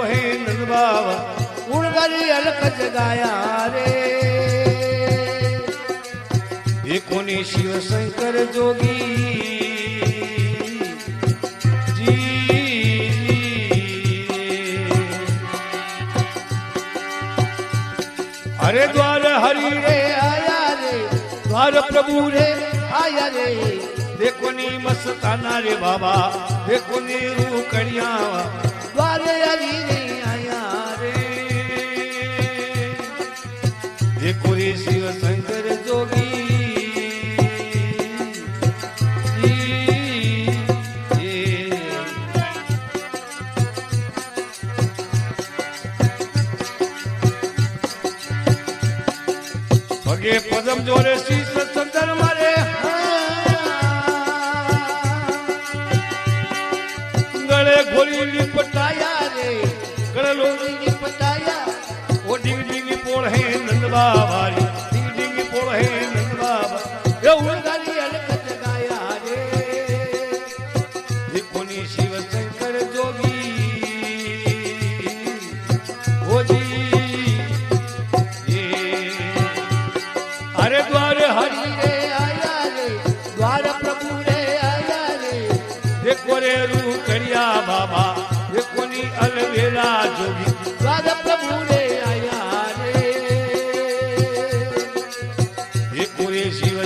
पोहे नंद बाबा उड़गरी अलख जगाया रे ये कोनी शिव शंकर जोगी जी अरे द्वार हरि रे आया रे द्वार प्रभु रे आया रे देखो नी मस्ताना रे बाबा देखो नी रू कड़िया द्वार हरि रे आया रे देखो रे शिव शंकर जोगी भगे पदम जोरे शीश चंदन मारे गले घोड़ी लिपटाया रे गले लोगी लिपटाया वो डिंग डिंग पोड़ है नंद बाबा रे डिंग डिंग पोड़ है नंद बाबा ये उड़गारी अलग जगाया रे ये कोनी शिव शंकर जोगी ओ जी अरे द्वार हरि रे आया रे द्वार प्रभु रे आया रे देखो रे रू करिया बाबा देखो नी अलवेला जोगी द्वार प्रभु रे आया रे देखो रे शिव